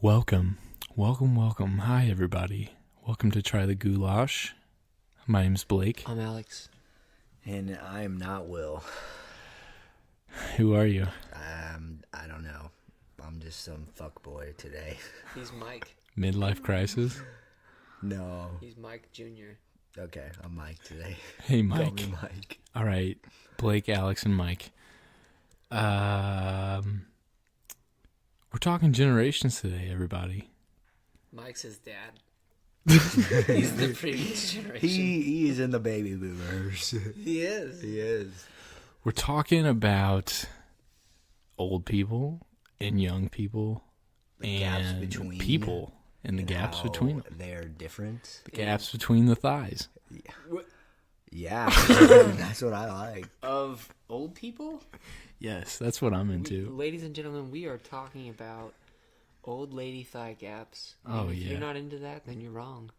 Welcome. Hi, everybody. Welcome to Try the Goulash. My name's Blake. I'm Alex. And I am not Will. Who are you? I don't know. I'm just some fuckboy today. He's Mike. Midlife crisis? No. He's Mike Jr. Okay, I'm Mike today. Hey, Call Mike. me Mike. All right. Blake, Alex, and Mike. We're talking generations today, everybody. Mike's his dad. He's the previous generation. He is in the baby boomers. He is. He is. We're talking about old people and young people The gaps and between people and the gaps between them. They're different. The gaps between the thighs. Yeah, that's what I like. Of old people? Yes, that's what I'm into. Ladies and gentlemen, we are talking about old lady thigh gaps. Oh, If yeah. you're not into that, then you're wrong.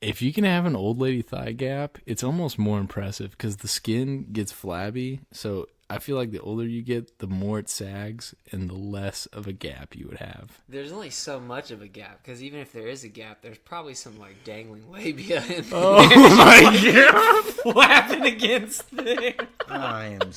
If you can have an old lady thigh gap, it's almost more impressive because the skin gets flabby. So I feel like the older you get, the more it sags and the less of a gap you would have. There's only so much of a gap, because even if there is a gap, there's probably some like dangling labia in there. Oh my god! Flapping against there. I am.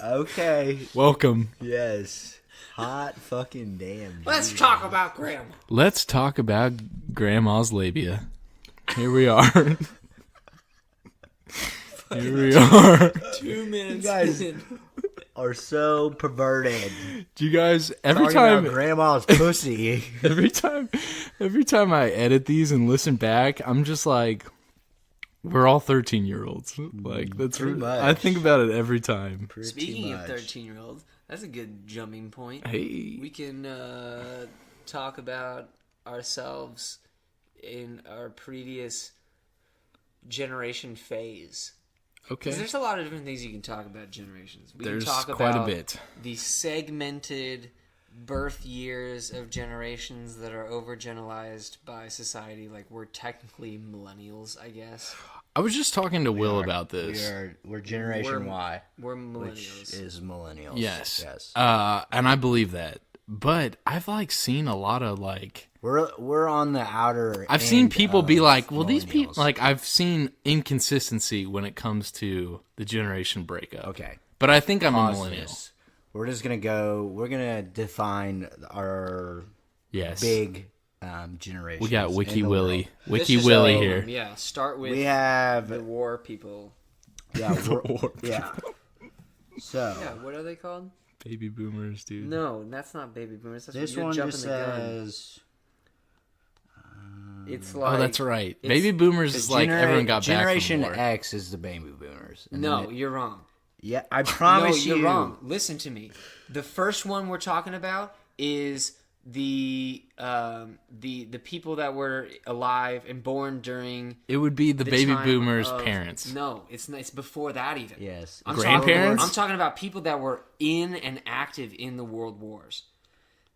Okay. Welcome. Yes. Hot fucking damn. Let's dude. talk about grandma. Let's talk about grandma's labia. Here we are. Here we are. 2 minutes. You guys in. are so perverted. Do you guys every Talking time about grandma's pussy. every time I edit these and listen back, I'm just like, we're all 13-year-olds. Like that's Pretty much. I think about it every time. Pretty Speaking of much. 13-year-olds, that's a good jumping point. Hey, We can talk about ourselves in our previous generation phase. okay. Because there's a lot of different things you can talk about generations. We There's can talk quite about a bit. the segmented birth years of generations that are overgeneralized by society. Like, we're technically millennials, I guess. I was just talking to Will about this. We're Generation We're- Y, We're which millennials. is millennials. Yes. Yes. And I believe that. But I've like seen a lot of like We're on the outer. I've seen end people of be like, well, these people millennials. like I've seen inconsistency when it comes to the generation breakup. Okay. But I think I'm a Pause millennial. this. We're just gonna go. We're gonna define our Yes. big generations. We got Wiki in the Willie. world. Wiki Let's just Willie go over here. them. Yeah, start with We have the war people. yeah. war Yeah. So Yeah, what are they called? Baby boomers, dude. No, that's not baby boomers. That's this you're one jumping just the gun. says. It's like Oh, that's right. it's- Baby boomers is like everyone got Generation back from war. X is the baby boomers. And No, then you're wrong. yeah, I promise no, you. you're wrong. Listen to me. The first one we're talking about is the people that were alive and born during It would be the baby time boomers' of- parents. No, it's before that even. Yes. I'm Grandparents? I'm talking about people that were in and active in the world wars.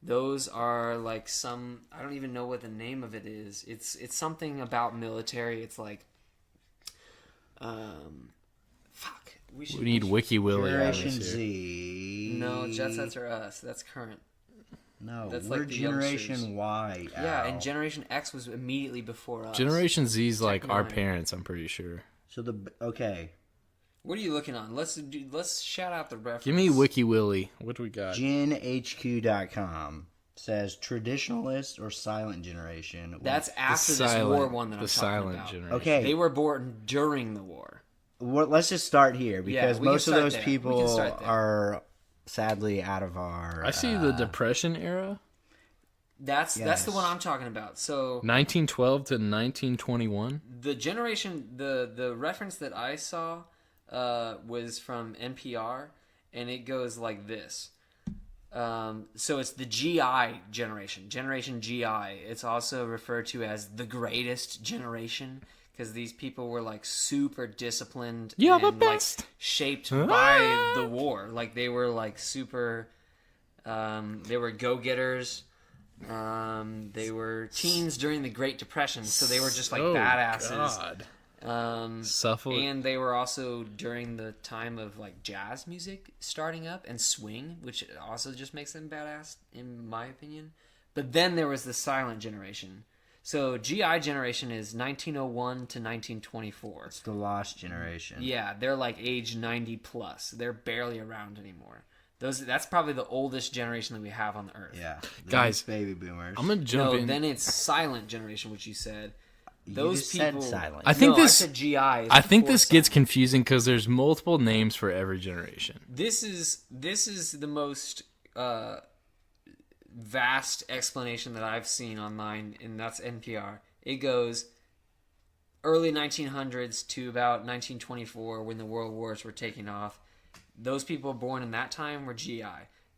Those are like some, I don't even know what the name of it is. It's something about military. It's like fuck. We need Wiki Willie on Generation this here. Z. No, Jet Sets are us. That's current. No, That's we're like the Generation youngsters. Y. Yeah, Al. and Generation X was immediately before us. Generation Z's like our mine. parents, I'm pretty sure. So okay. What are you looking on? Let's shout out the reference. Give me Wiki Willie. What do we got? GenHQ.com says traditionalist or silent generation. That's after this war one that I'm talking about. generation. Okay. They were born during the war. Let's just start here because we can most of start those there. We can people start there. are sadly out of our. I see the Depression era, That's the Yes. one I'm talking about. So 1912 to 1921. the generation, the reference that I saw was from NPR, and it goes like this. So it's the GI generation, Generation GI. It's also referred to as the greatest generation because these people were like super disciplined You're and the best. like shaped by the war. Like they were like super, they were go-getters. They were teens during the Great Depression, so they were just like Oh, badasses. God. Suffolk. And they were also during the time of like jazz music starting up and swing, which also just makes them badass in my opinion. But then there was the silent generation. So GI generation is 1901 to 1924. It's the lost generation. Yeah, they're like age 90 plus. They're barely around anymore. That's probably the oldest generation that we have on the earth. Yeah. Guys, baby boomers. I'm gonna jump No, in. then it's silent generation, which you said. You Those just people. said silent. I think No, this. I said GI. is I think before this gets silent. confusing because there's multiple names for every generation. This is the most vast explanation that I've seen online, and that's NPR. It goes early 1900s to about 1924 when the world wars were taking off. Those people born in that time were GI.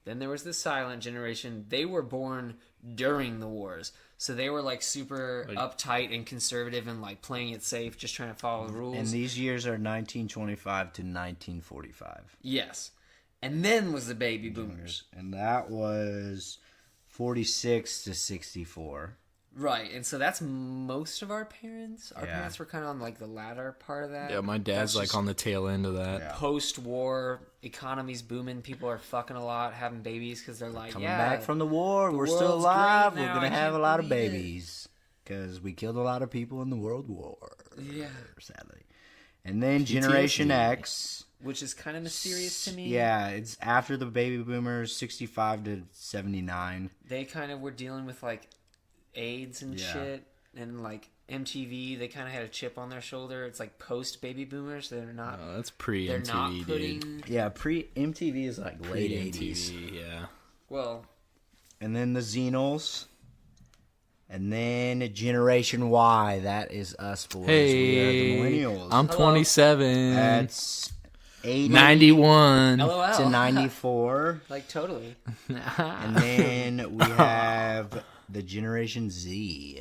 Then there was the silent generation. They were born during the wars. So they were like super uptight and conservative and like playing it safe, just trying to follow the rules. And these years are 1925 to 1945. Yes. And then was the baby boomers. And that was 46 to 64. Right. And so that's most of our parents. Our Yeah. parents were kind of on like the latter part of that. Yeah, my dad's That's like just on the tail end of that. Yeah. post-war economy's booming. People are fucking a lot, having babies because they're like, Coming yeah, back from the war, we're still world's alive. great We're now, going to I have a can't lot of believe it. babies. Because we killed a lot of people in the World War. Yeah. Sadly. And then Generation X. Which is kind of mysterious to me. Yeah, it's after the baby boomers, 65 to 79. They kind of were dealing with like AIDS and Yeah. shit, and like MTV. They kind of had a chip on their shoulder. It's like post-baby boomers. They're not. Oh, that's pre They're not MTV, putting. dude. Yeah, pre-MTV is like late Pre 80s. MTV, yeah. Well, And then the Xenals. And then Generation Y. That is us boys. We are the Hey, millennials. I'm Hello. 27. That's 80 91. LOL. to 94. Like totally. And then we have the Generation Z,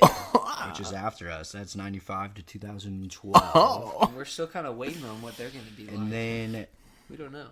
which is after us. That's 95 to 2012. And we're still kind of waiting on what they're going to be like. And then We don't know.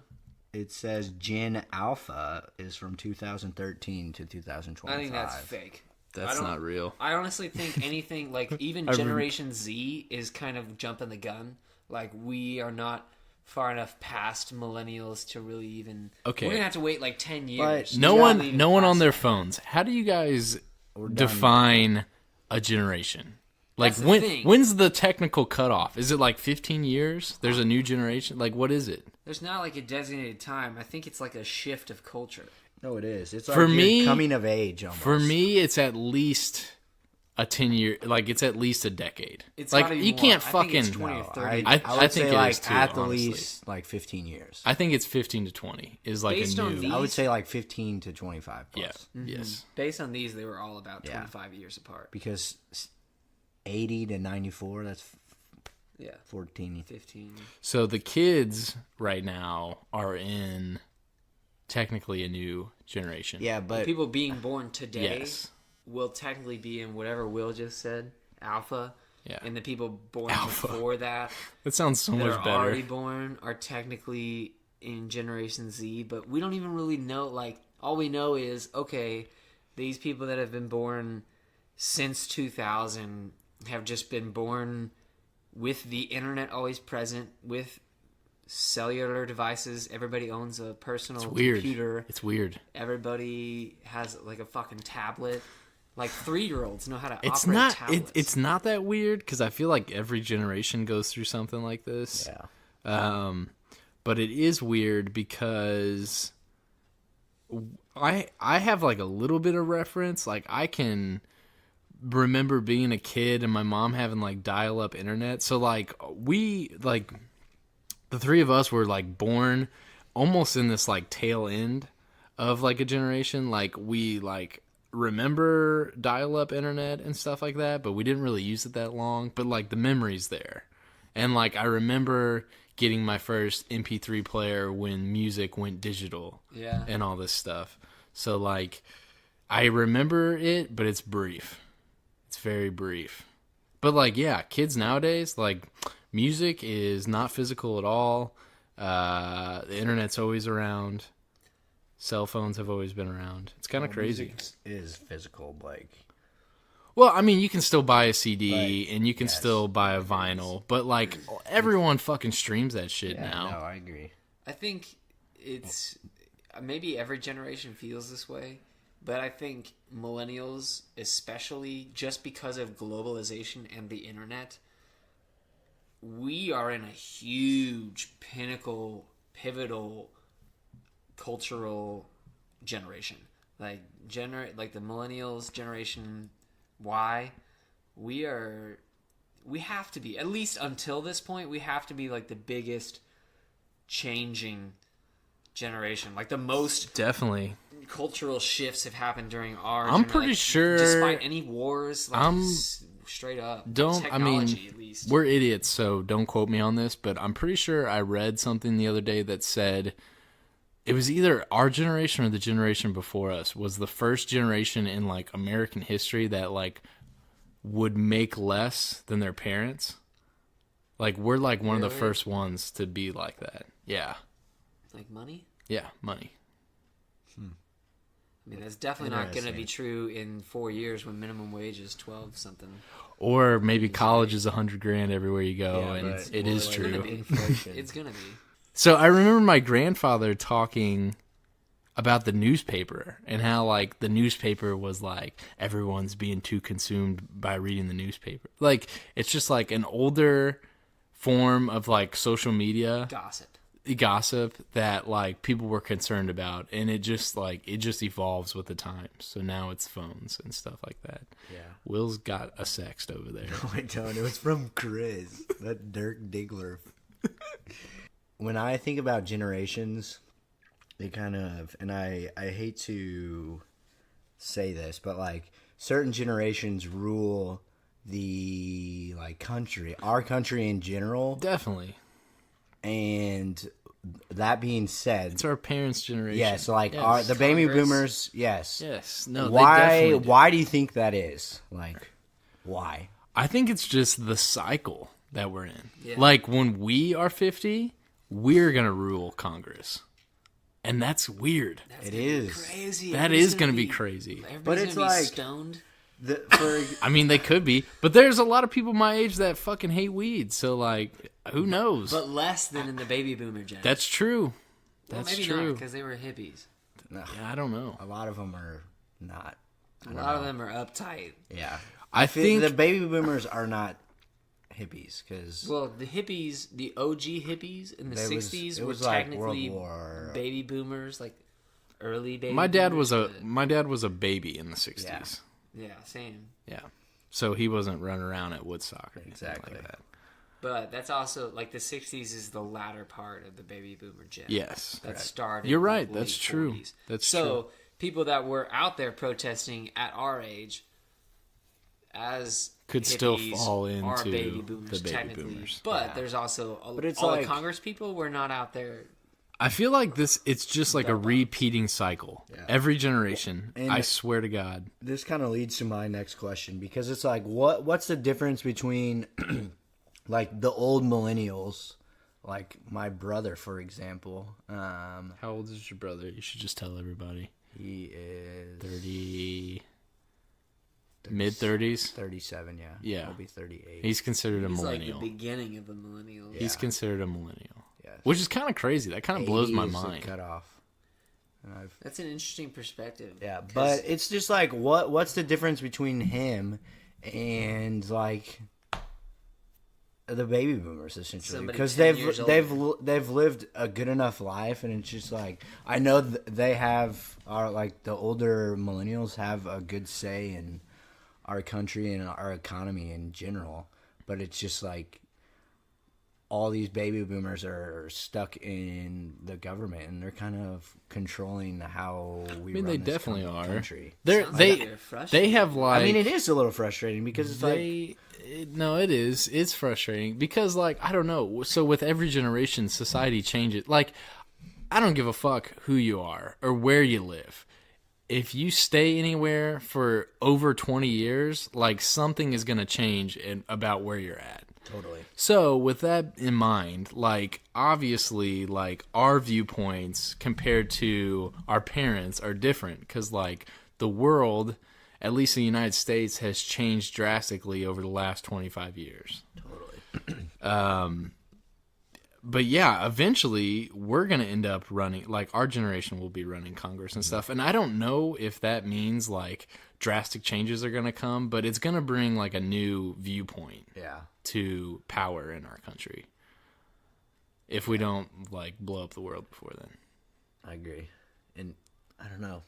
it says Gen Alpha is from 2013 to 2025. I think that's fake. I That's don't- not real. I honestly think anything like even Generation Z is kind of jumping the gun. Like we are not far enough past millennials to really even. Okay. We're gonna have to wait like 10 years. But to No really one, even no one on pass their that. phones. How do you guys done. define a generation? Like That's the when? thing. When's the technical cutoff? Is it like 15 years? There's a new generation. Like what is it? There's not like a designated time. I think it's like a shift of culture. No, it is. It's like For you're me- coming of age almost. For me, it's at least a 10-year. Like it's at least a decade. It's like gotta be you more. can't I think it's fucking. 20 or No, 30. I I would think say it like is too, at the honestly. least like 15 years. I think it's 15 to 20 is like Based a on new. the- I would say like 15 to 25 yeah. plus. Yes. Based on these, they were all about Yeah. 25 years apart. Because 80 to 94, that's Yeah, 14. 15. So the kids right now are in technically a new generation. Yeah, but People being born today Yes. will technically be in whatever Will just said, alpha. Yeah. And the people born Alpha. before that That sounds so that much are better. already born are technically in Generation Z, but we don't even really know. Like, all we know is, okay, these people that have been born since 2000 have just been born with the internet always present, with cellular devices. Everybody owns a personal Weird. computer. It's weird. Everybody has like a fucking tablet. Like 3-year-olds know how to It's operate not. tablets. It's not that weird because I feel like every generation goes through something like this. yeah. But it is weird because I have like a little bit of reference. Like I can remember being a kid and my mom having like dial up internet. So like the three of us were like born almost in this like tail end of like a generation. Like we like remember dial up internet and stuff like that, but we didn't really use it that long. But like the memory's there. And like I remember getting my first MP3 player when music went digital. Yeah. And all this stuff. So like I remember it, but it's brief. It's very brief. But like yeah, kids nowadays, like music is not physical at all. The internet's always around. Cell phones have always been around. It's kind of crazy. Music is physical, like. Well, I mean, you can still buy a CD But, and you can still buy a vinyl, but like everyone fucking streams that shit now. No, I agree. I think it's maybe every generation feels this way, but I think millennials, especially just because of globalization and the internet, we are in a huge pivotal cultural generation. Like the millennials, generation Y, we have to be, at least until this point, we have to be like the biggest changing generation. Like the most Definitely. cultural shifts have happened during our I'm pretty sure, despite any wars, like straight up. Technology, at least. We're idiots, so don't quote me on this, but I'm pretty sure I read something the other day that said it was either our generation or the generation before us was the first generation in like American history that like would make less than their parents. Like we're like one of the first ones to be like that. Yeah. Like money? Yeah, money. I mean, that's definitely not going to be true in 4 years when minimum wage is 12 something. Or maybe college is $100,000 everywhere you go, and it is true. It's going to be. So I remember my grandfather talking about the newspaper and how like the newspaper was like everyone's being too consumed by reading the newspaper. Like it's just like an older form of like social media gossip that like people were concerned about, and it just evolves with the times. So now it's phones and stuff like that. Yeah. Will's got a sext over there. No, I don't. It was from Chris, that Dirk Diggler. When I think about generations, they kind of, and I hate to say this, but like certain generations rule the like country, our country in general. Definitely. And that being said, it's our parents' generation. Yes, like yes. the baby boomers. Yes. Yes. No. Why do you think that is? Like, why? I think it's just the cycle that we're in. Yeah. Like when we are 50, we're gonna rule Congress, and that's weird. It is crazy. That is gonna be crazy. But it's like stoned. I mean, they could be, but there's a lot of people my age that fucking hate weed. So like, who knows? But less than in the baby boomer generation. That's true. That's maybe true. Because they were hippies. No, yeah, I don't know. A lot of them are not. A lot of them are uptight. Yeah, I think the baby boomers are not hippies because the hippies, the OG hippies in the 60s were technically like baby boomers, like early baby. My dad boomers, was a baby in the 60s. Yeah, same. Yeah, so he wasn't running around at Woodstock or exactly like that. But that's also like the 60s is the latter part of the baby boomer gen. Yes, that started. You're right. That's true. 40s. That's so true. People that were out there protesting at our age, as could still fall into baby boomers, the baby boomers. But there's also all like, the Congress people were not out there. I feel like it's just like a repeating cycle. Yeah. Every generation, and I swear to God. This kind of leads to my next question, because it's like, what's the difference between like the old millennials, like my brother, for example. How old is your brother? You should just tell everybody. He is 30... mid-30s? 37, yeah. Yeah. He'll be 38. He's considered a millennial. Like the beginning of the millennial. Yeah. He's considered a millennial. Yes. Which is kind of crazy. That kind of blows my mind. Cut off. That's an interesting perspective. Yeah, but it's just like, what's the difference between him and like the baby boomers, essentially? Because they've lived a good enough life, and it's just like, I know they are like the older millennials have a good say in our country and our economy in general, but it's just like all these baby boomers are stuck in the government, and they're kind of controlling how we run they this definitely are. Country. They have like, I mean, it is a little frustrating because it's no, it is. It's frustrating because, like, I don't know. So with every generation, society changes. Like, I don't give a fuck who you are or where you live. If you stay anywhere for over 20 years, like, something is going to change about where you're at. Totally. So with that in mind, like obviously like our viewpoints compared to our parents are different because like the world, at least in the United States, has changed drastically over the last 25 years. Totally. But yeah, eventually we're going to end up running, like our generation will be running Congress and stuff. And I don't know if that means like drastic changes are going to come, but it's going to bring like a new viewpoint to power in our country. If we don't like blow up the world before then. I agree. And I don't know.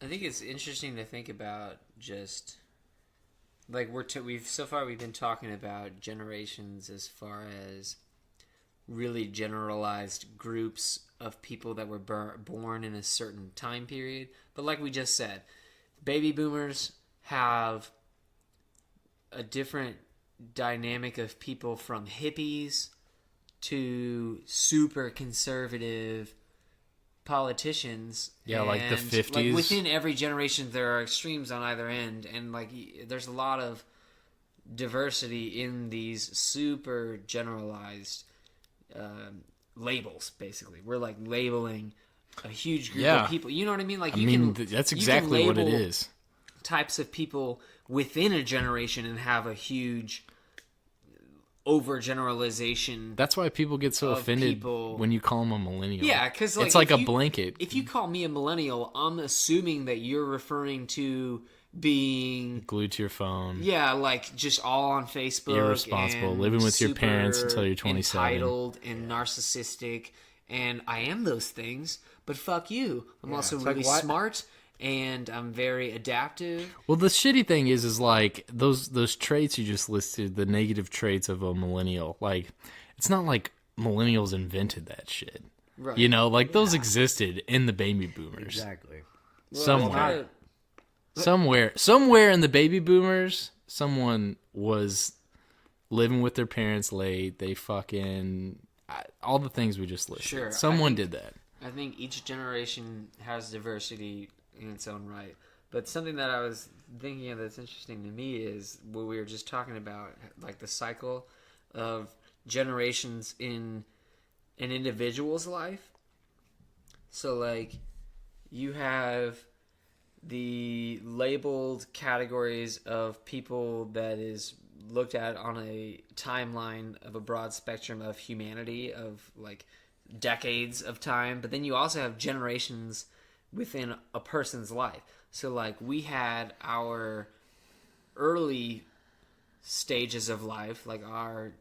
I think it's interesting to think about just like we've been talking about generations as far as really generalized groups of people that were born in a certain time period. But like we just said, baby boomers have a different dynamic of people from hippies to super conservative politicians. Yeah, like the 50s. Like within every generation, there are extremes on either end, and like there's a lot of diversity in these super generalized labels. Basically, we're like labeling a huge group of people. You know what I mean? Like that's exactly what it is. Types of people within a generation and have a huge overgeneralization. That's why people get so offended when you call them a millennial. Yeah, because like, it's like a blanket. If you call me a millennial, I'm assuming that you're referring to being glued to your phone. Yeah, like just all on Facebook, irresponsible, and living with your parents until you're 27, entitled and narcissistic. And I am those things, but fuck you. I'm also really smart. And I'm very adaptive. Well, the shitty thing is like those traits you just listed, the negative traits of a millennial. Like, it's not like millennials invented that shit. Right. You know, like those existed in the baby boomers. Exactly. Somewhere in the baby boomers, someone was living with their parents late. They fucking all the things we just listed. Sure, someone did that. I think each generation has diversity in its own right. But something that I was thinking of that's interesting to me is what we were just talking about, like the cycle of generations in an individual's life. So like you have the labeled categories of people that is looked at on a timeline of a broad spectrum of humanity of like decades of time, but then you also have generations within a person's life. So like we had our early stages of life, like our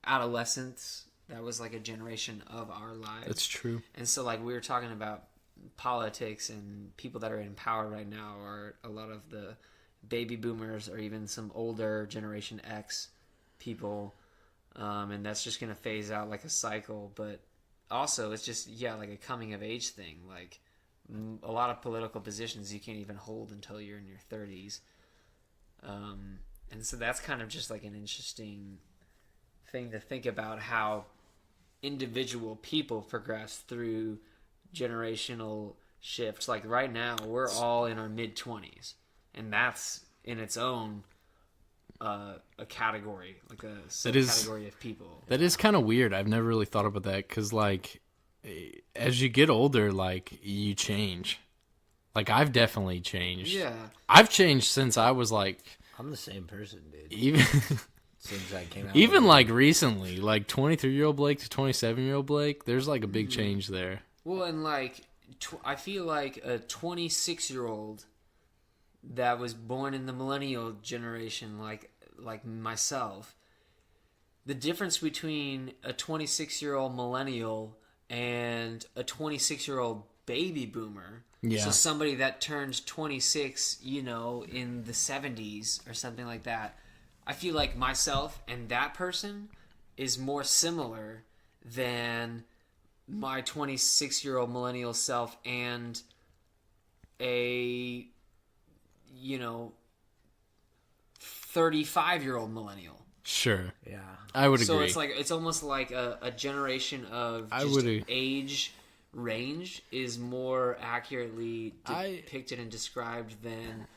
adolescence, that was like a generation of our lives. That's true. And so like we were talking about politics and people that are in power right now are a lot of the baby boomers or even some older generation X people. And that's just going to phase out like a cycle. But also it's just, like a coming of age thing. Like a lot of political positions you can't even hold until you're in your 30s. And so that's kind of just like an interesting thing to think about, how individual people progress through generational shifts. Like right now we're all in our mid-20s, and that's in its own a category, like a subcategory of people. That is kind of weird. I've never really thought about that, because like as you get older, like you change. Like I've definitely changed. Yeah, I've changed since I was like, I'm the same person, dude. Even since I came out. Even like recently, like 23-year-old Blake to 27-year-old Blake, there's like a big change there. Well, and like I feel like a 26-year-old that was born in the millennial generation, like myself, the difference between a 26-year-old millennial and a 26-year-old baby boomer. Yeah. So somebody that turns 26, in the 70s or something like that. I feel like myself and that person is more similar than my 26-year-old millennial self and a 35-year-old millennial. Sure. Yeah. I would agree. So it's almost like a generation of age range is more accurately depicted and described than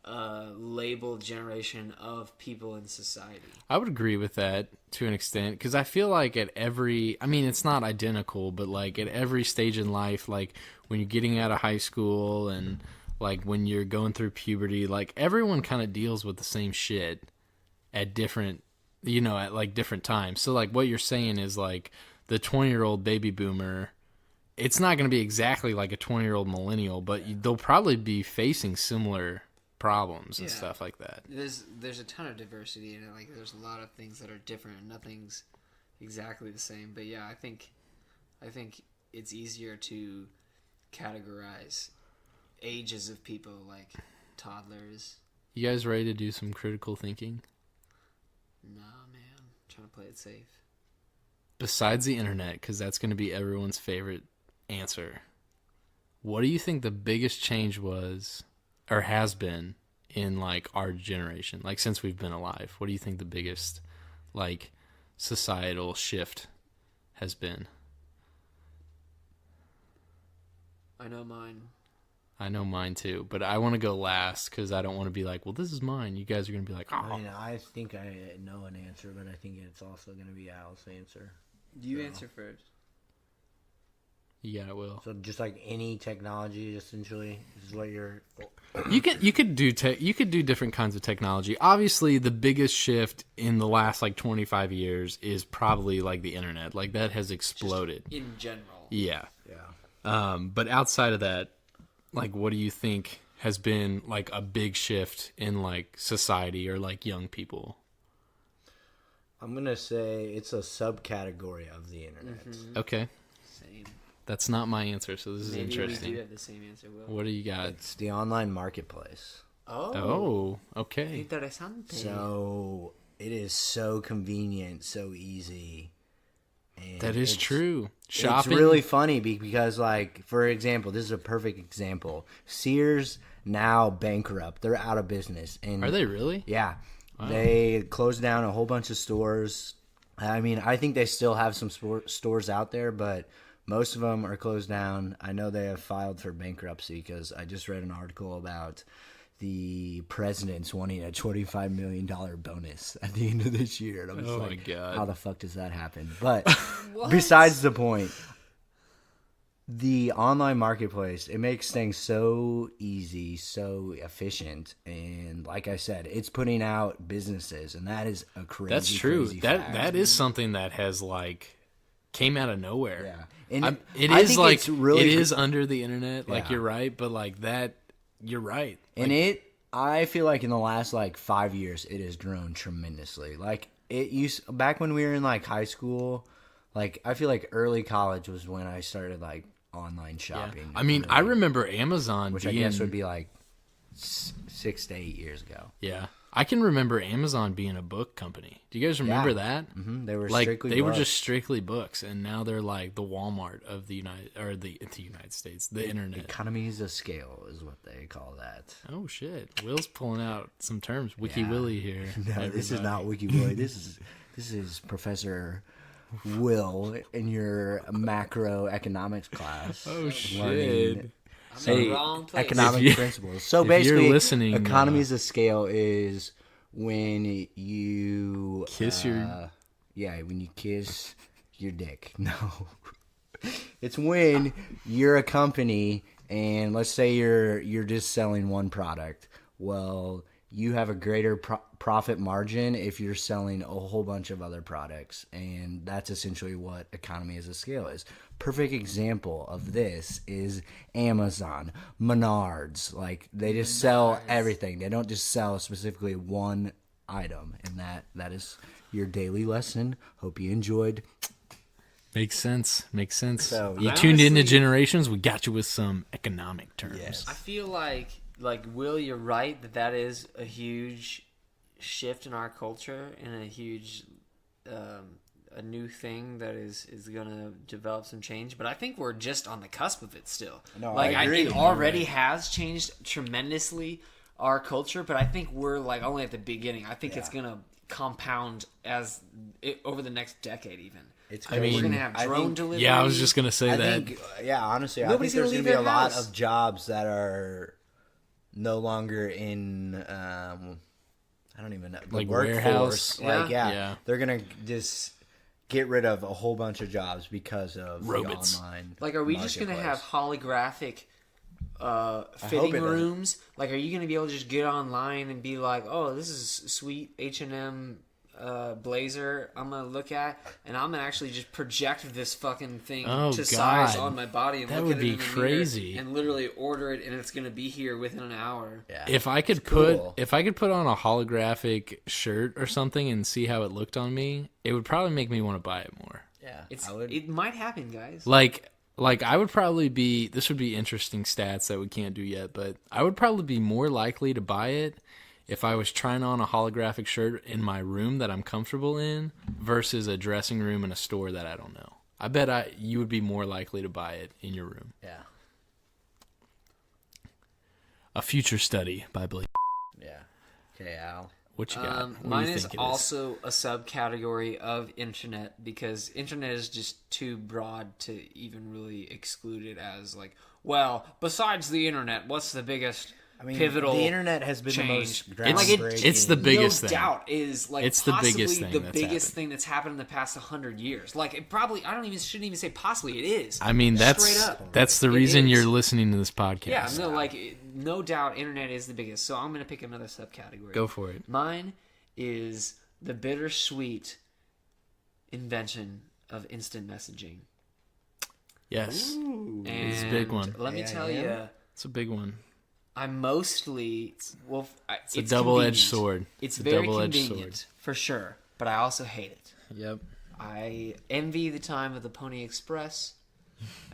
labeled generation of people in society. I would agree with that to an extent, because I feel like it's not identical, but like at every stage in life, like when you're getting out of high school and like when you're going through puberty, like everyone kind of deals with the same shit at different, at like different times. So like what you're saying is like the 20-year-old baby boomer, it's not going to be exactly like a 20-year-old millennial, but they'll probably be facing similar problems and stuff like that. There's a ton of diversity in it. Like there's a lot of things that are different and nothing's exactly the same. But yeah, I think it's easier to categorize ages of people like toddlers. You guys ready to do some critical thinking? Nah, man. I'm trying to play it safe. Besides the internet, because that's going to be everyone's favorite answer, what do you think the biggest change was or has been in like our generation, like since we've been alive? What do you think the biggest like societal shift has been? I know mine. I know mine too, but I want to go last because I don't want to be like, well, this is mine. You guys are going to be like, oh. I mean, I think I know an answer, but I think it's also going to be Al's answer. You answer first. Yeah, I will. So just like any technology, essentially, is what you're. You could do different kinds of technology. Obviously, the biggest shift in the last like 25 years is probably like the internet. Like that has exploded just in general. Yeah. Yeah. But outside of that, like, what do you think has been like a big shift in like society or like young people? I'm gonna say it's a subcategory of the internet. Mm-hmm. Okay. Same. That's not my answer, so this is Maybe interesting. we do have the same answer, Will. What do you got? It's the online marketplace. Oh, okay. Interesante. So it is so convenient, so easy. And That is true. Shopping. It's really funny because, like, for example, this is a perfect example. Sears now bankrupt. They're out of business. And Are they really? Yeah. Wow. They closed down a whole bunch of stores. I mean, I think they still have some stores out there, but most of them are closed down. I know they have filed for bankruptcy because I just read an article about the president's wanting a $25 million bonus at the end of this year. And I'm just my God. how the fuck does that happen? But besides the point, the online marketplace, it makes things so easy, so efficient. And like I said, it's putting out businesses, and that is a crazy, That's true. crazy That fact. is something that has like came out of nowhere. Yeah. And it I is think like it's really it is under the internet. Like Yeah. you're right, but like that, you're right. And I feel like in the last like 5 years, it has grown tremendously. Like it used back when we were in like high school. Like I feel like early college was when I started like online shopping. I mean, I remember Amazon, which being, I guess would be like 6 to 8 years ago. Yeah, I can remember Amazon being a book company. Do you guys remember that? Mm-hmm. They were like strictly they were books. just strictly books, and now they're like the Walmart of the United States, the internet. Economies of scale is what they call that. Oh shit, Will's pulling out some terms. Wiki Willie here. No, this is not Wiki Willie. This is Professor Will in your macroeconomics class. Oh shit. Learning I'm in the wrong place. economic principles. So if basically, you're listening, economies of scale is when you kiss your when you kiss your dick. No, it's when you're a company and let's say you're just selling one product. Well, you have a greater profit margin if you're selling a whole bunch of other products, and that's essentially what economies of scale is. Perfect example of this is Amazon, Menards. Like they just sell everything. They don't just sell specifically one item, and that is your daily lesson. Hope you enjoyed. Makes sense. So, you I tuned into honestly- Generations. We got you with some economic terms. Yes. I feel like Will, you're right that is a huge shift in our culture and a huge a new thing that is gonna develop some change. But I think we're just on the cusp of it still. No, like I agree. it already has changed tremendously our culture, but I think we're like only at the beginning. I think it's gonna compound over the next decade even. It's I mean, crazy. we're gonna have I drone think- delivery. Yeah, I was just gonna say I that. think, honestly, I think Nobody's there's gonna going leave to be a their lot house. of jobs that are no longer in I don't even know, the like workforce. warehouse. Yeah. They're gonna just get rid of a whole bunch of jobs because of robots. The online. Like, are we just gonna have holographic fitting rooms? Like, are you gonna be able to just get online and be like, oh, this is sweet H&M blazer I'm gonna look at, and I'm gonna actually just project this fucking thing to size on my body, and that look would at it be in the crazy, mirror and literally order it, and it's gonna be here within an hour. Yeah. If I could put on a holographic shirt or something and see how it looked on me, it would probably make me want to buy it more. Yeah, it might happen, guys. Like I would probably be. This would be interesting stats that we can't do yet, but I would probably be more likely to buy it if I was trying on a holographic shirt in my room that I'm comfortable in versus a dressing room in a store that I don't know. I bet you would be more likely to buy it in your room. Yeah. A future study by Blake. Yeah. Okay, Al. What you got? What Mine do you is think it also a subcategory of internet, because internet is just too broad to even really exclude it as like, well, besides the internet, what's the biggest pivotal the internet has been change? the most groundbreaking. It's the biggest no thing. doubt is like it's the possibly biggest thing the that's biggest happened. thing that's happened in the past 100 years. Like, it probably, shouldn't even say possibly, it is. I mean, Straight up. that's the It reason is. you're listening to this podcast. Yeah, no, like, no doubt internet is the biggest. So I'm going to pick another subcategory. Go for it. Mine is the bittersweet invention of instant messaging. Yes. And It's a big one. Let me tell you, It's a big one. I mostly, well, It's a double-edged sword. It's a very double-edged convenient, sword. for sure, but I also hate it. Yep. I envy the time of the Pony Express.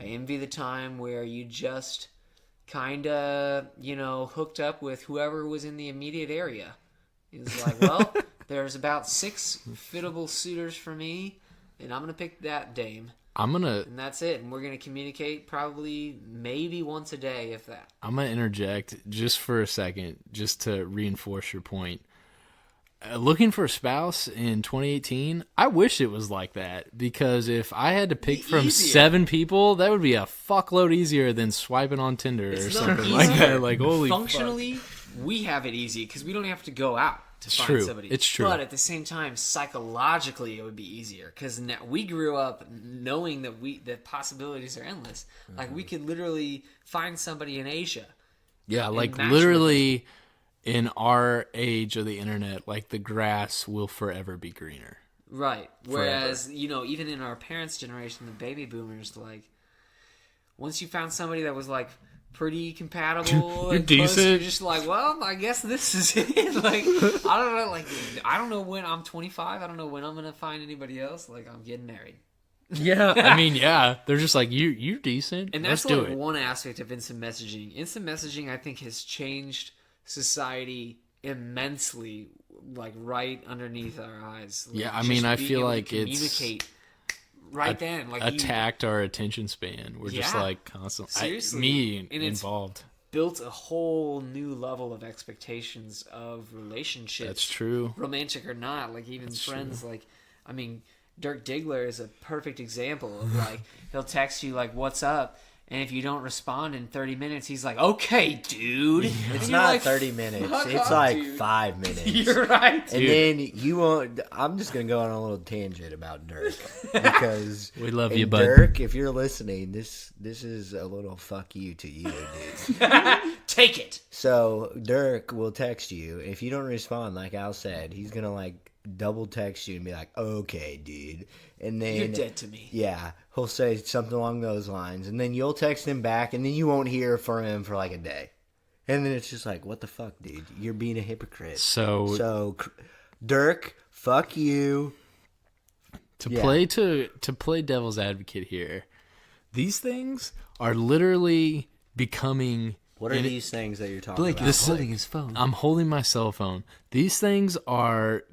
I envy the time where you just kind of, hooked up with whoever was in the immediate area. It was like, well, there's about 6 fittable suitors for me, and I'm going to pick that dame. And that's it. And we're going to communicate probably maybe once a day, if that. I'm going to interject just for a second, just to reinforce your point. Looking for a spouse in 2018, I wish it was like that, because if I had to pick from 7 people, that would be a fuckload easier than swiping on Tinder or something like that. Like, holy functionally, we have it easy because we don't have to go out to find somebody. It's true. But at the same time, psychologically, it would be easier because we grew up knowing that possibilities are endless. Mm-hmm. Like, we could literally find somebody in Asia. Yeah, like literally in our age of the internet, like the grass will forever be greener. Right. Whereas, even in our parents' generation, the baby boomers, like, once you found somebody that was like pretty compatible and decent. Close, you're just like, well, I guess this is it. Like, I don't know. Like, I don't know when I'm 25. I don't know when I'm gonna find anybody else. Like, I'm getting married. Yeah, I mean, yeah, they're just like, you're decent. And Let's that's do like it. one aspect of instant messaging. Instant messaging, I think, has changed society immensely. Like, right underneath our eyes. Like, yeah, I mean, I feel like communicate right then, like, attacked our attention span. We're just like constantly. Seriously, Involved. Built a whole new level of expectations of relationships. That's true. Romantic or not, like, even friends. Like, I mean, Dirk Diggler is a perfect example of, like, he'll text you like, "What's up?" And if you don't respond in 30 minutes, he's like, "Okay, dude." It's not like, 30 minutes. It's like 5 minutes. You're right. And then you won't. I'm just gonna go on a little tangent about Dirk because we love you, bud. Dirk, if you're listening, this is a little fuck you to you, dude. Take it. So Dirk will text you. If you don't respond, like Al said, he's gonna like double text you and be like, "Okay, dude," and then you're dead to me. Yeah, he'll say something along those lines, and then you'll text him back, and then you won't hear from him for like a day, and then it's just like, "What the fuck, dude? You're being a hypocrite." So Dirk, fuck you. To play devil's advocate here, these things are literally becoming. What are these things that you're talking about? Blake is holding his phone. I'm holding my cell phone. These things are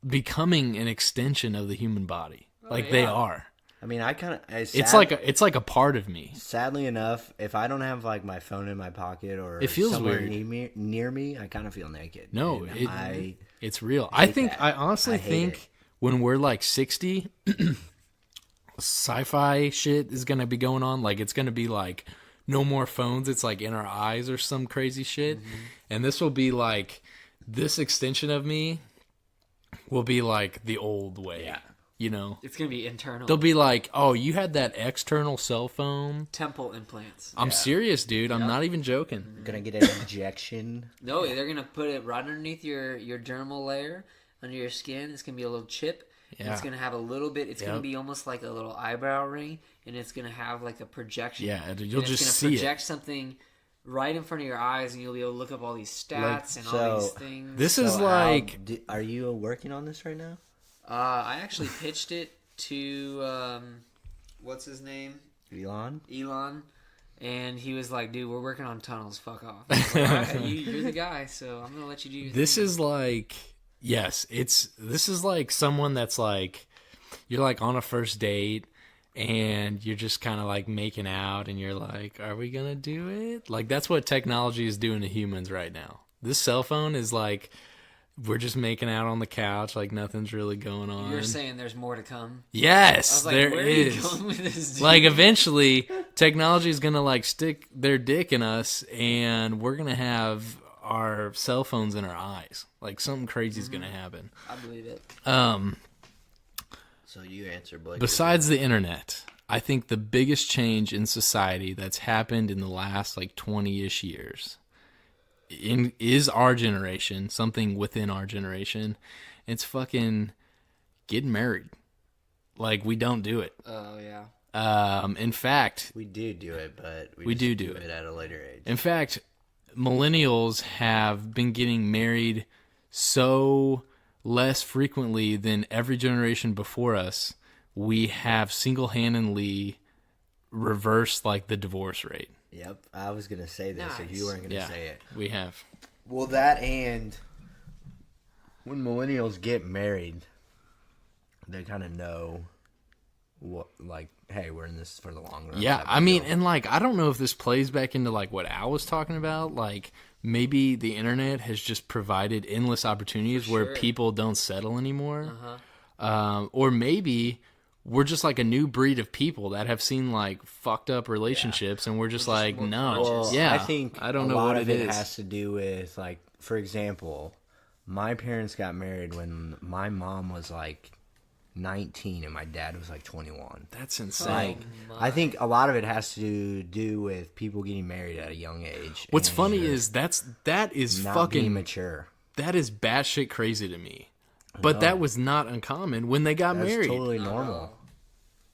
becoming an extension of the human body. They are. I mean, I kind of. It's like a part of me. Sadly enough, if I don't have like my phone in my pocket or it feels somewhere weird. near me, I kind of feel naked. No, it's real. I honestly think when we're like 60, sci-fi shit is gonna be going on. Like, it's gonna be like no more phones. It's like in our eyes or some crazy shit. Mm-hmm. And this will be like, this extension of me will be like the old way. Yeah. You know? It's going to be internal. They'll be like, oh, you had that external cell phone? Temple implants. I'm serious, dude. I'm not even joking. Gonna get an injection. No, they're going to put it right underneath your dermal layer, under your skin. It's going to be a little chip. Yeah. It's going to have a little bit. It's going to be almost like a little eyebrow ring, and it's going to have like a projection. Yeah, you'll just see it. It's going to project something right in front of your eyes, and you'll be able to look up all these stats and all these things. This is like... are you working on this right now? I actually pitched it to, what's his name? Elon. And he was like, dude, we're working on tunnels. Fuck off. I was like, all right, you're the guy, so I'm going to let you do your This thing. is like... Yes, this is like someone that's like, you're like on a first date and you're just kind of like making out and you're like, are we going to do it? Like, that's what technology is doing to humans right now. This cell phone is like, we're just making out on the couch, like nothing's really going on. You're saying there's more to come? Yes, like, there is. Are you going with this, dude? Like, eventually, technology is going to like stick their dick in us and we're going to have our cell phones in our eyes. Like, something crazy is going to happen. I believe it. So you answer, Blake. Besides the internet, I think the biggest change in society that's happened in the last like 20-ish years is our generation, something within our generation. It's fucking getting married. Like, we don't do it. Oh, yeah. In fact, we do it, but we do it at a later age. In fact, millennials have been getting married so less frequently than every generation before us. We have single-handedly reversed like the divorce rate. Yep, I was gonna say this if you weren't gonna say it. We have. Well, that and when millennials get married, they kind of know what, like, hey, we're in this for the long run. Yeah, I mean, and like, I don't know if this plays back into like what Al was talking about. Like, maybe the internet has just provided endless opportunities where people don't settle anymore. Or maybe we're just like a new breed of people that have seen like fucked up relationships, and we're just like, no. Well, yeah, I think I don't know a lot what of it it is. has to do with, like, for example, my parents got married when my mom was like 19 and my dad was like 21. That's insane. Like, I think a lot of it has to do with people getting married at a young age. What's funny is that is not fucking being mature. That is batshit crazy to me. But that was not uncommon when they got married. Totally normal.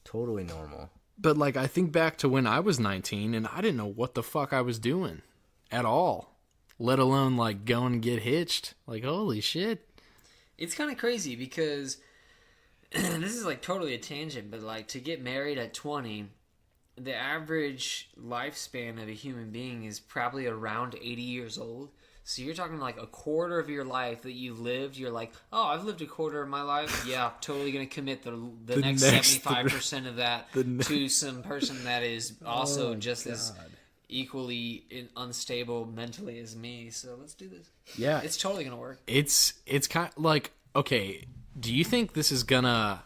Totally normal. But like, I think back to when I was 19 and I didn't know what the fuck I was doing at all, let alone like go and get hitched. Like, holy shit. It's kind of crazy because this is like totally a tangent, but like to get married at 20, the average lifespan of a human being is probably around 80 years old. So you're talking like a quarter of your life that you've lived. You're like, oh, I've lived a quarter of my life. Yeah, totally going to commit the next 75% of that to some person that is also just as equally unstable mentally as me. So let's do this. Yeah. It's totally going to work. It's kind of like, okay, do you think this is gonna,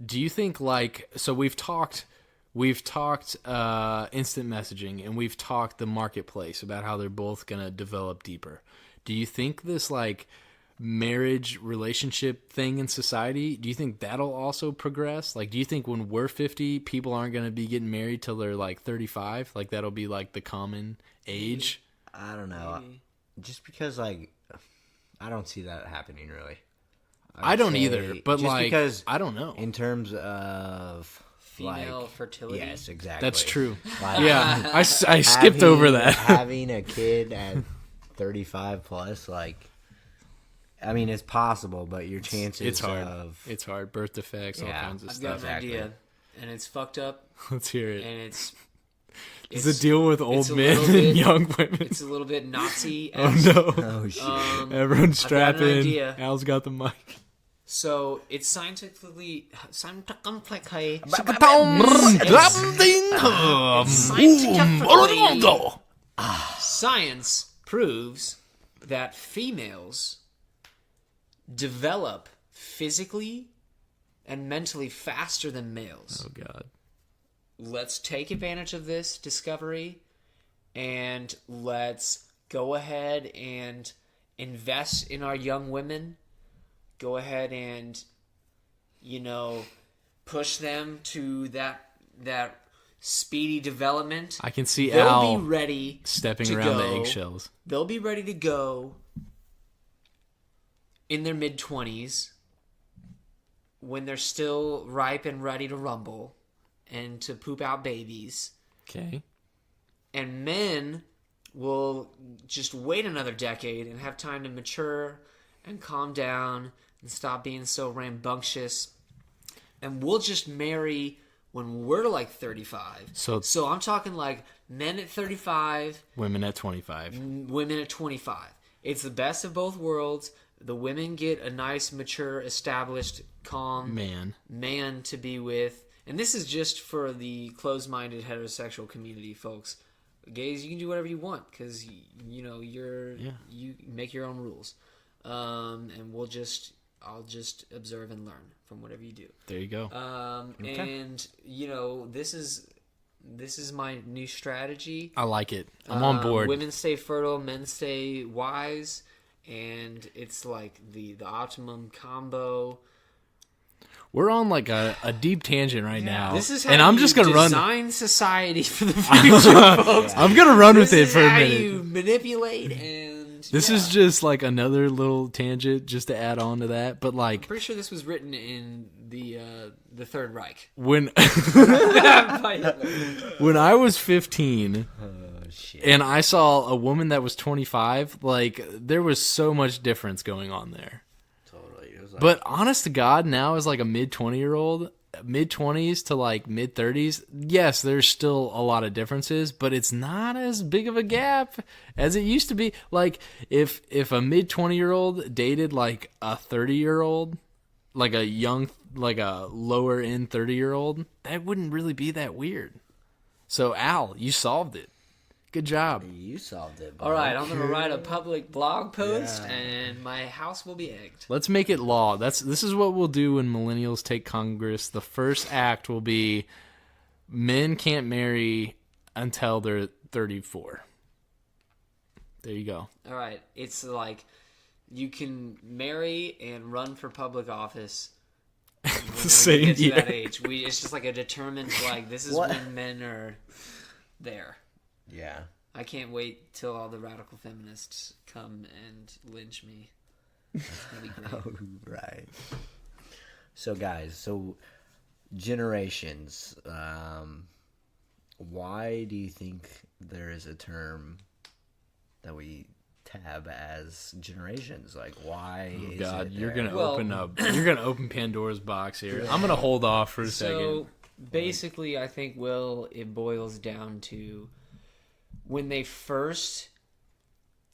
do you think like, so we've talked instant messaging and we've talked the marketplace about how they're both gonna develop deeper. Do you think this like marriage relationship thing in society, do you think that'll also progress? Like, do you think when we're 50, people aren't gonna be getting married till they're like 35? Like, that'll be like the common age? I don't know. Maybe. Just because, like, I don't see that happening really. I don't either, but like, because I don't know. In terms of female fertility. Yes, exactly. That's true. Like, yeah, I skipped over that. Having a kid at 35 plus, like, I mean, it's possible, but your chances it's hard. It's hard. Birth defects, all kinds of stuff. I've got an idea, and it's fucked up. Let's hear it. And it's a deal with old men and young women. It's a little bit Nazi. Oh no! Oh shit! Everyone strap in. Al's got the mic. So it's scientifically science proves that females develop physically and mentally faster than males. Oh god. let's take advantage of this discovery and let's go ahead and invest in our young women. Go ahead and, push them to that speedy development. I can see They'll Al be ready stepping around the eggshells. They'll be ready to go in their mid-20s when they're still ripe and ready to rumble and to poop out babies. Okay. And men will just wait another decade and have time to mature and calm down and stop being so rambunctious. And we'll just marry when we're like 35. So I'm talking like men at 35. Women at 25. Women at 25. It's the best of both worlds. The women get a nice, mature, established, calm man to be with. And this is just for the closed-minded heterosexual community, folks. Gays, you can do whatever you want because, you make your own rules. And I'll just observe and learn from whatever you do. There you go. Okay. And, this is my new strategy. I like it. I'm on board. Women stay fertile, men stay wise. And it's like the optimum combo. We're on like a deep tangent right now. This is how and I'm just gonna design society for the future, folks. I'm gonna run with it for a minute. This is how you manipulate and... This is just like another little tangent just to add on to that. But like... I'm pretty sure this was written in the Third Reich. When I was 15... and I saw a woman that was 25, like, there was so much difference going on there. Totally. It was like, but honest to God, now as like a mid-20-year-old, mid-20s to like mid-30s, yes, there's still a lot of differences, but it's not as big of a gap as it used to be. Like, if a mid-20-year-old dated like a 30-year-old, like a young, like a lower-end 30-year-old, that wouldn't really be that weird. So, Al, you solved it. Good job. You solved it, Bob. All right, I'm going to write a public blog post, and my house will be egged. Let's make it law. This is what we'll do when millennials take Congress. The first act will be men can't marry until they're 34. There you go. All right. It's like you can marry and run for public office the same get to year. that age. It's just like a determined, like, this is when men are there. Yeah. I can't wait till all the radical feminists come and lynch me. That's gonna be great. Oh, right. So, guys, generations. Why do you think there is a term that we tab as generations? Like, why? Oh, is God, it you're there? gonna open Pandora's box here. I'm gonna hold off for a second. So basically, I think, it boils down to when they first,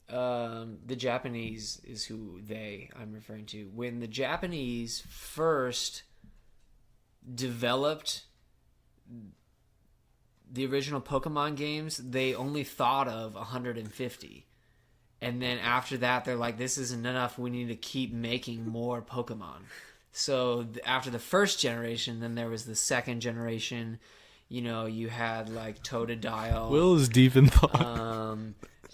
the Japanese is who I'm referring to. When the Japanese first developed the original Pokemon games, they only thought of 150. And then after that, they're like, this isn't enough. We need to keep making more Pokemon. So after the first generation, then there was the second generation. You had like Totodile. Will is deep in thought.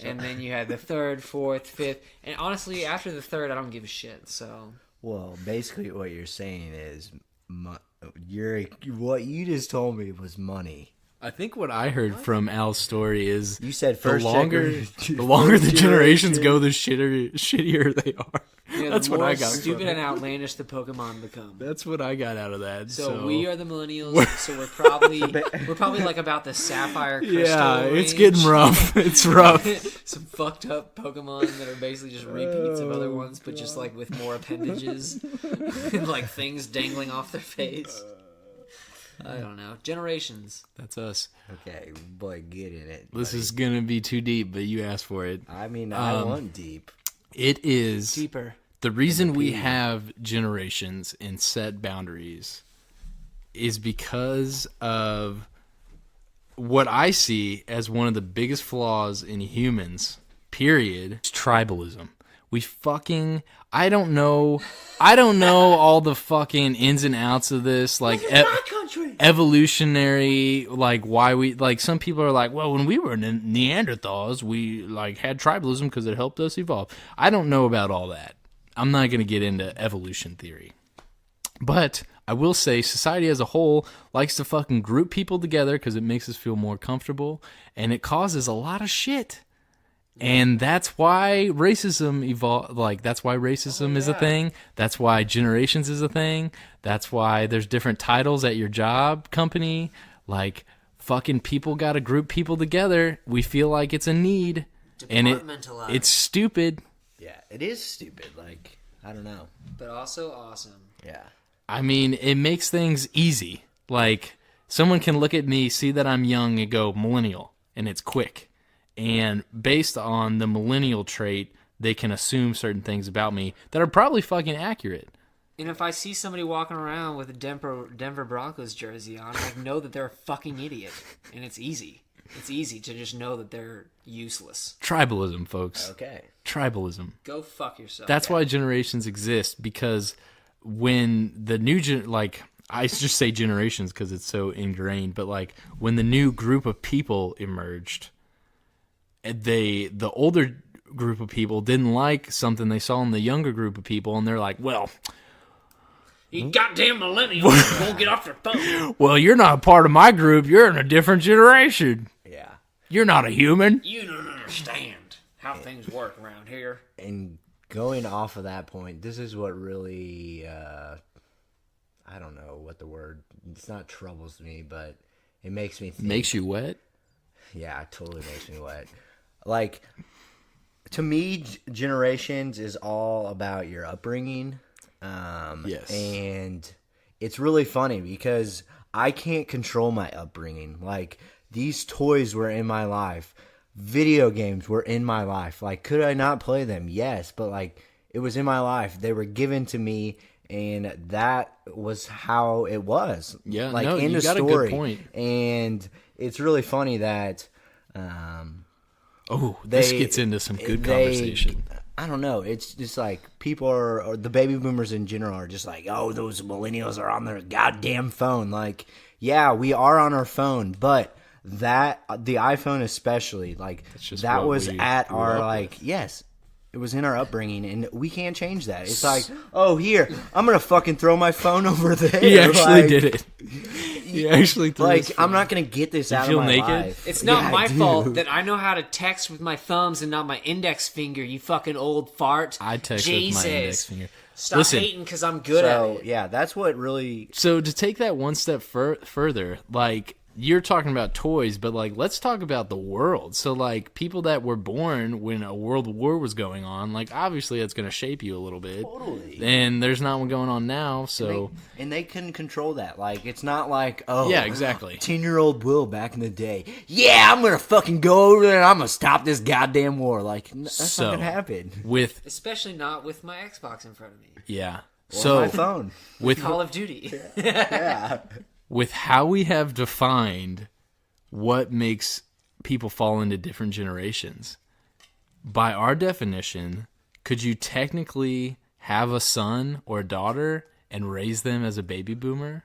And then you had the third, fourth, fifth. And honestly, after the third, I don't give a shit. So. Well, basically what you're saying is what you just told me was money. I think what I heard from Al's story is you said first the longer the generations go, the shittier they are. Yeah, That's what I got. Stupid and outlandish the Pokemon become. That's what I got out of that. So we are the millennials. So we're probably like about the Sapphire Crystal. Yeah, range. it's getting rough. It's rough. Some fucked up Pokemon that are basically just repeats of other ones, but just like with more appendages and like things dangling off their face. I don't know. Generations. That's us. Okay, boy, get in it. This is gonna be too deep, but you asked for it. I mean, I want deep. It is deeper. The reason we have generations and set boundaries is because of what I see as one of the biggest flaws in humans, period, is tribalism. I don't know all the fucking ins and outs of this, like evolutionary, like why we, like some people are like, well, when we were Neanderthals, we like had tribalism because it helped us evolve. I don't know about all that. I'm not going to get into evolution theory. But I will say society as a whole likes to fucking group people together because it makes us feel more comfortable, and it causes a lot of shit. And that's why racism evolved. Like, that's why racism is a thing. That's why generations is a thing. That's why there's different titles at your job company. Like, fucking people got to group people together. We feel like it's a need. And it's stupid. Yeah, it is stupid. Like, I don't know. But also awesome. Yeah. I mean, it makes things easy. Like, someone can look at me, see that I'm young, and go, millennial. And it's quick. And based on the millennial trait, they can assume certain things about me that are probably fucking accurate. And if I see somebody walking around with a Denver Broncos jersey on, I know that they're a fucking idiot. And it's easy. It's easy to just know that they're useless. Tribalism, folks. Okay. Tribalism. Go fuck yourself. That's why generations exist, because when the new I just say generations because it's so ingrained, but like when the new group of people emerged, the older group of people didn't like something they saw in the younger group of people, and they're like, well, you goddamn millennials won't get off their phone. Well, you're not a part of my group. You're in a different generation. Yeah. You're not a human. You don't understand how things work around here. And going off of that point, this is what really, I don't know what the word, it's not troubles me, but it makes me think. Makes you wet? Yeah, it totally makes me wet. Like, to me, generations is all about your upbringing. Yes. And it's really funny because I can't control my upbringing. Like, these toys were in my life. Video games were in my life. Like, could I not play them? Yes, but like, it was in my life. They were given to me, and that was how it was. Yeah, like, no, in you the got story. a good point. And it's really funny that this gets into some good conversation. I don't know. It's just like people or the baby boomers in general are just like, oh, those millennials are on their goddamn phone. Like, yeah, we are on our phone, but the iPhone especially, like, that was at our, like, yes, it was in our upbringing, and we can't change that. It's like, oh, here, I'm gonna fucking throw my phone over there. He actually did it. He actually threw like, I'm not gonna get this out of my life. It's not my fault that I know how to text with my thumbs and not my index finger. You fucking old fart. I text with my index finger. Stop hating because I'm good at it. Yeah, that's what really. So to take that one step further, like, you're talking about toys, but like, let's talk about the world. So like, people that were born when a world war was going on, like, obviously that's going to shape you a little bit. Totally. And there's not one going on now, so. And they couldn't control that. Like, it's not like, oh, yeah, exactly. 10-year-old Will back in the day. Yeah, I'm going to fucking go over there and I'm going to stop this goddamn war. Like, that's not going to happen. Especially not with my Xbox in front of me. Yeah. Or my phone. With Call of Duty. Yeah. With how we have defined what makes people fall into different generations, by our definition, could you technically have a son or a daughter and raise them as a baby boomer?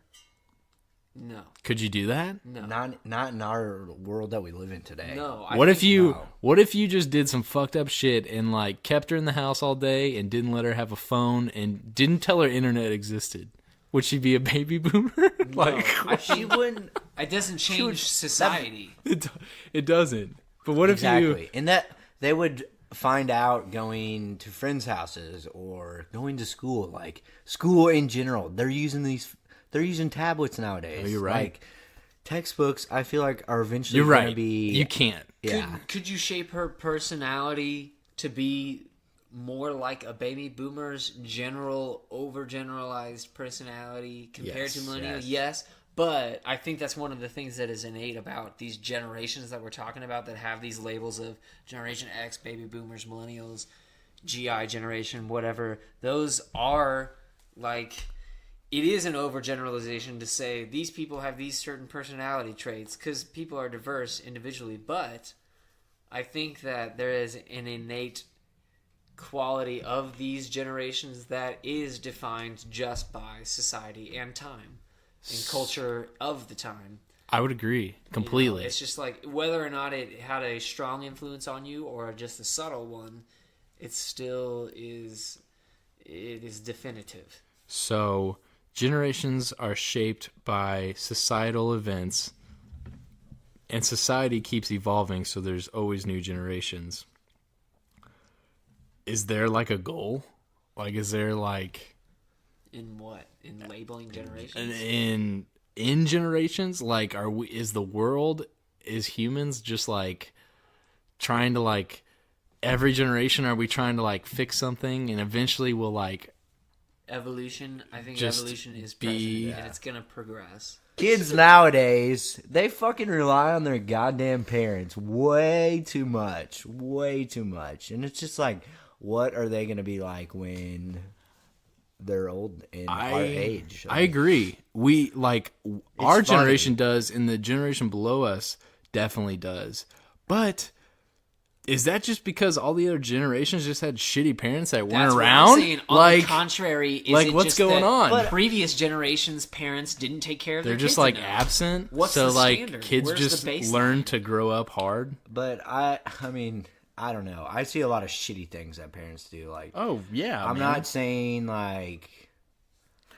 No. Could you do that? No. Not in our world that we live in today. No. What if you just did some fucked up shit and like kept her in the house all day and didn't let her have a phone and didn't tell her internet existed? Would she be a baby boomer? Like, she wouldn't. It doesn't change society. It doesn't. But what if you? And that they would find out going to friends' houses or going to school, like school in general. They're using tablets nowadays. Oh, you're right. Like, textbooks, I feel like, are eventually You're right. going to be. You can't. Yeah. Could you shape her personality to be more like a baby boomer's general, overgeneralized personality compared to millennial? Yes. But I think that's one of the things that is innate about these generations that we're talking about that have these labels of Generation X, baby boomers, millennials, GI generation, whatever. Those are like, it is an overgeneralization to say these people have these certain personality traits because people are diverse individually. But I think that there is an innate quality of these generations that is defined just by society and time and culture of the time. I would agree completely. It's just like whether or not it had a strong influence on you or just a subtle one, it still is. It is definitive. So generations are shaped by societal events, and society keeps evolving. So there's always new generations. Is there like a goal? Like, is there like in what? In labeling generations? In generations? Like, is the world, is humans just like trying to like every generation? Are we trying to like fix something and eventually we'll like evolution? I think evolution is present and it's gonna progress. Kids nowadays, they fucking rely on their goddamn parents way too much. And it's just like, what are they going to be like when they're old and our age? I agree. We, like, our generation does, and the generation below us definitely does. But is that just because all the other generations just had shitty parents that weren't around? What I'm saying. On the contrary, is like, it what's just going that on? Previous generations' parents didn't take care of their kids. They're just like enough? absent. What's so the like standard? kids Where's just the baseline? learn to grow up hard. But I mean, I don't know. I see a lot of shitty things that parents do. Like, oh yeah, I'm not saying like.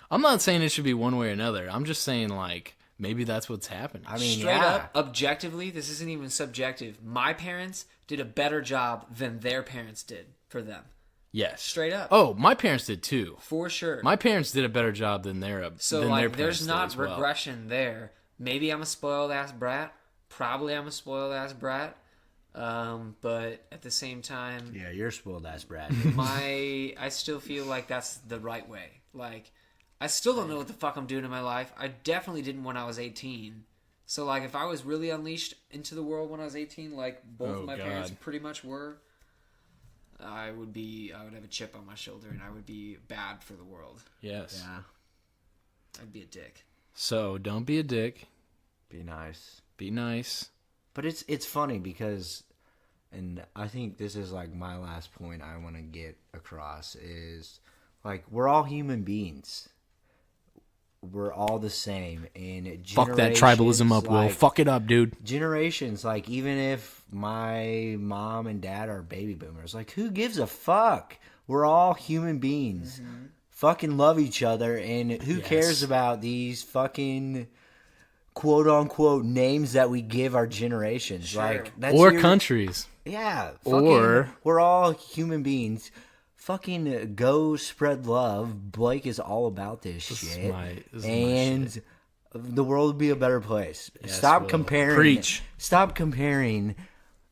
I'm not saying it should be one way or another. I'm just saying like maybe that's what's happening. I mean, straight up, objectively, this isn't even subjective. My parents did a better job than their parents did for them. Yes, straight up. Oh, my parents did too, for sure. My parents did a better job than their so than like their there's not well. regression there. Maybe I'm a spoiled ass brat. Probably I'm a spoiled ass brat. But at the same time, yeah, you're a spoiled ass brat. I still feel like that's the right way. Like, I still don't know what the fuck I'm doing in my life. I definitely didn't when I was 18. So, like, if I was really unleashed into the world when I was 18, like both of my parents pretty much were, I would have a chip on my shoulder and I would be bad for the world. Yes. Yeah. I'd be a dick. So, don't be a dick. Be nice. Be nice. But it's funny because, and I think this is like my last point I want to get across is, like, we're all human beings. We're all the same, and fuck that tribalism up, Will. Fuck it up, dude. Generations, like, even if my mom and dad are baby boomers, like, who gives a fuck? We're all human beings. Mm-hmm. Fucking love each other, and who cares about these fucking quote unquote names that we give our generations? Sure. Like, countries. Yeah, fucking, we're all human beings. Fucking go spread love. Blake is all about this shit. And the world would be a better place. Yes, Stop comparing. Preach. Stop comparing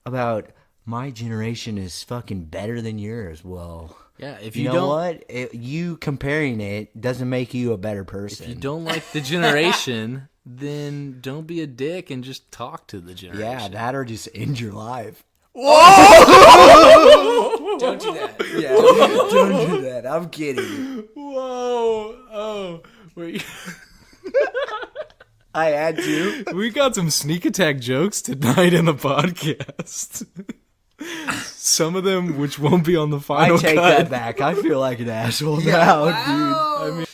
about my generation is fucking better than yours. Well, yeah, if you know what? You comparing it doesn't make you a better person. If you don't like the generation, then don't be a dick and just talk to the generation. Yeah, that or just end your life. Whoa! Don't do that. Yeah, don't do that. I'm kidding. Whoa! Oh, wait. I had to. We got some sneak attack jokes tonight in the podcast. Some of them, which won't be on the final. I take that back. I feel like an asshole now, dude. I mean,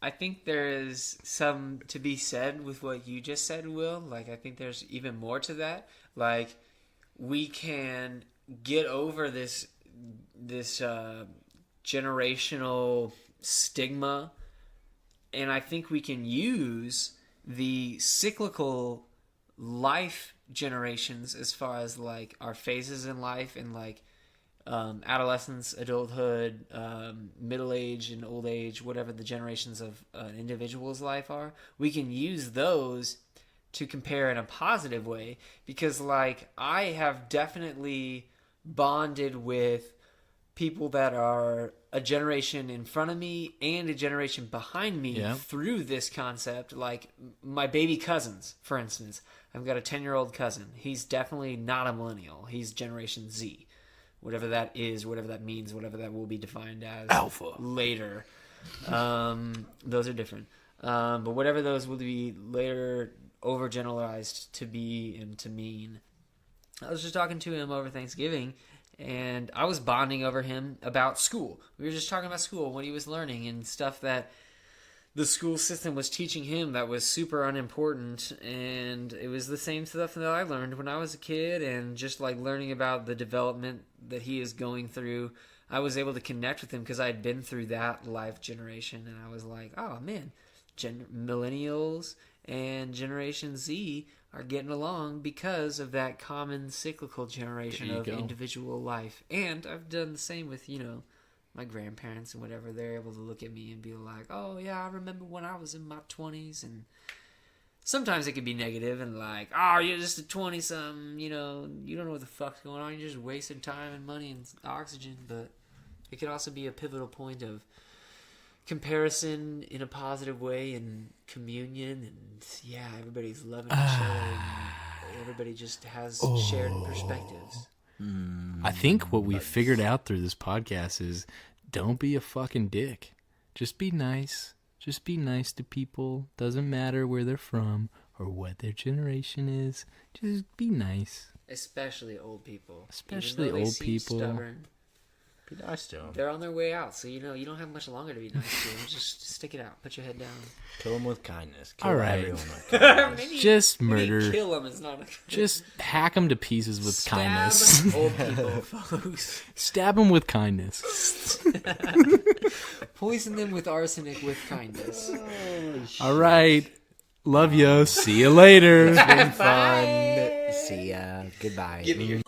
I think there is some to be said with what you just said, Will. Like, I think there's even more to that. Like, we can get over this generational stigma, and I think we can use the cyclical life generations as far as like our phases in life and like adolescence, adulthood, middle age and old age, whatever the generations of an individual's life are. We can use those to compare in a positive way, because like I have definitely bonded with people that are a generation in front of me and a generation behind me through this concept. Like my baby cousins, for instance. I've got a 10-year-old cousin. He's definitely not a millennial. He's Generation Z. Whatever that is, whatever that means, whatever that will be defined as Alpha later. Those are different. But whatever those will be later overgeneralized to be and to mean. I was just talking to him over Thanksgiving, And I was bonding over him about school. We were just talking about school, what he was learning, and stuff that the school system was teaching him that was super unimportant. And it was the same stuff that I learned when I was a kid, and just like learning about the development that he is going through. I was able to connect with him because I had been through that life generation, and I was like, oh man, millennials and Generation Z are getting along because of that common cyclical generation of individual life. And I've done the same with, my grandparents and whatever. They're able to look at me and be like, oh yeah, I remember when I was in my 20s. And sometimes it can be negative and like, oh, you're just a 20-something, you don't know what the fuck's going on. You're just wasting time and money and oxygen. But it could also be a pivotal point of comparison in a positive way, and communion, and everybody's loving each other, and everybody just has shared perspectives. I think what we figured out through this podcast is don't be a fucking dick. Just be nice. Just be nice to people. Doesn't matter where they're from or what their generation is. Just be nice. Especially old people. Especially old people. Stubborn. Be nice to them. They're on their way out, so you don't have much longer to be nice to them. Just stick it out. Put your head down. Kill them with kindness. Kill all right. Everyone with kindness. Just murder. Kill them is not. Just hack them to pieces with kindness. Old people, folks. Stab them with kindness. Poison them with arsenic with kindness. All right. Love you. See you later. It's been fun. See ya. Goodbye. Give me your.